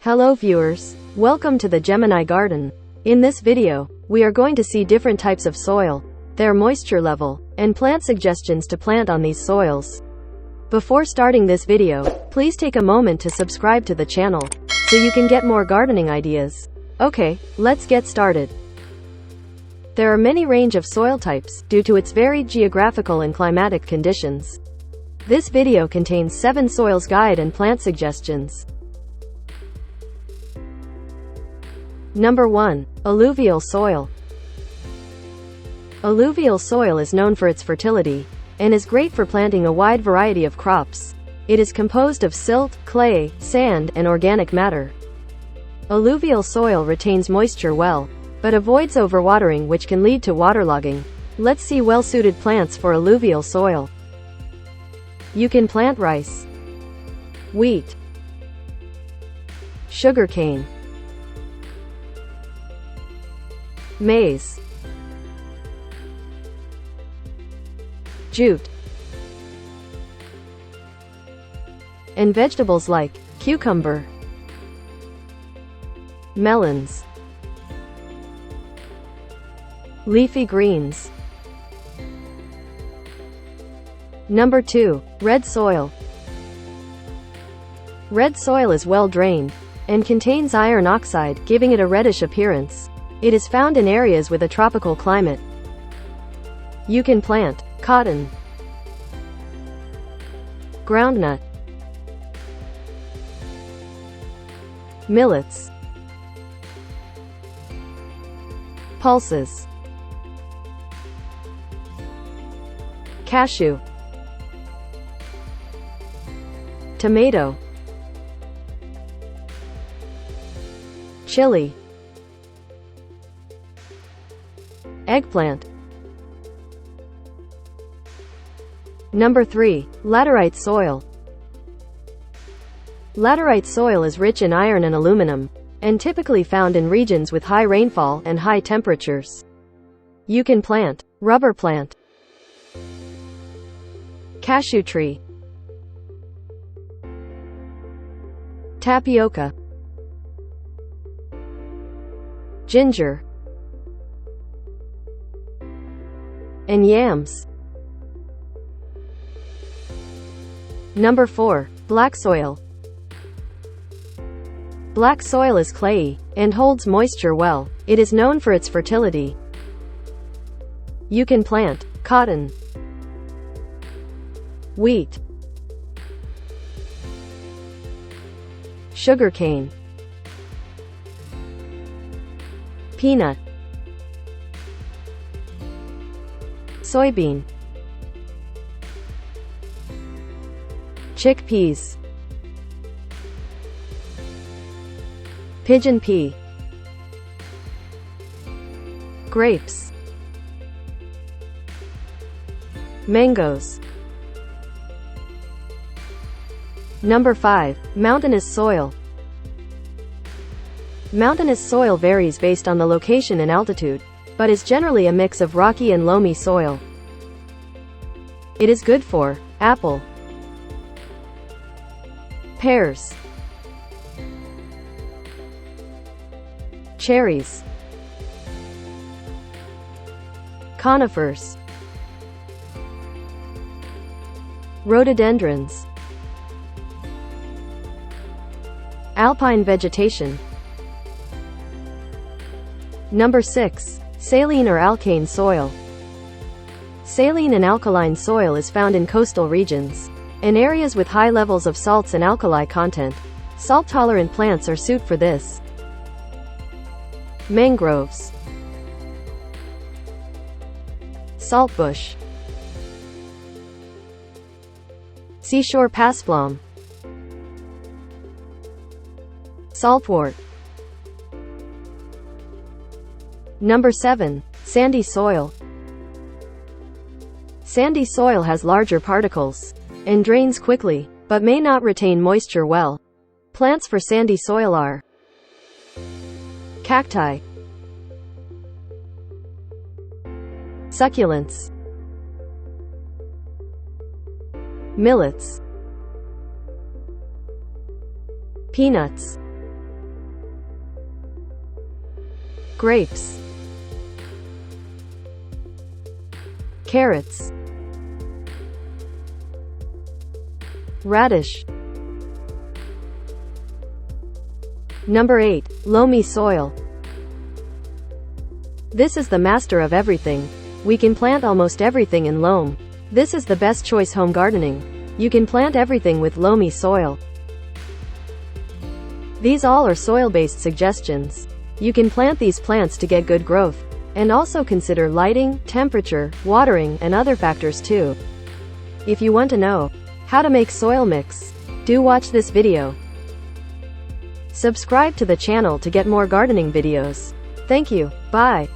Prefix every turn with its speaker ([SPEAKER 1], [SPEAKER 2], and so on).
[SPEAKER 1] Hello viewers, welcome to the Gemini Garden. In this video, we are going to see different types of soil, their moisture level, and plant suggestions to plant on these soils. Before starting this video, please take a moment to subscribe to the channel, so you can get more gardening ideas. Okay, let's get started. There are many range of soil types, due to its varied geographical and climatic conditions. This video contains 7 soils guide and plant suggestions. Number 1. Alluvial soil. Alluvial soil is known for its fertility, and is great for planting a wide variety of crops. It is composed of silt, clay, sand, and organic matter. Alluvial soil retains moisture well, but avoids overwatering, which can lead to waterlogging. Let's see well-suited plants for alluvial soil. You can plant rice, wheat, sugarcane, maize, jute, and vegetables like cucumber, melons, leafy greens. Number 2. Red soil. Red soil is well drained, and contains iron oxide, giving it a reddish appearance. It is found in areas with a tropical climate. You can plant cotton, groundnut, millets, pulses, cashew, tomato, chili, eggplant. Number 3. Laterite soil. Laterite soil is rich in iron and aluminum, and typically found in regions with high rainfall and high temperatures. You can plant rubber plant, cashew tree, tapioca, ginger, and yams. Number 4. Black soil. Black soil is clayey, and holds moisture well. It is known for its fertility. You can plant cotton, wheat, sugarcane, peanut, soybean, chickpeas, pigeon pea, grapes, mangoes. Number 5. Mountainous soil. Mountainous soil varies based on the location and altitude, but is generally a mix of rocky and loamy soil. It is good for apple, pears, cherries, conifers, rhododendrons, alpine vegetation. Number 6. Saline or alkaline soil. Saline and alkaline soil is found in coastal regions, and areas with high levels of salts and alkali content. Salt-tolerant plants are suited for this. Mangroves, saltbush, seashore passplum, saltwort. Number 7. Sandy soil. Sandy soil has larger particles, and drains quickly, but may not retain moisture well. Plants for sandy soil are cacti, succulents, millets, peanuts, grapes, carrots, radish. Number 8. Loamy soil. This is the master of everything. We can plant almost everything in loam. This is the best choice home gardening. You can plant everything with loamy soil. These all are soil-based suggestions. You can plant these plants to get good growth, and also consider lighting, temperature, watering, and other factors too. If you want to know how to make soil mix, do watch this video. Subscribe to the channel to get more gardening videos. Thank you. Bye.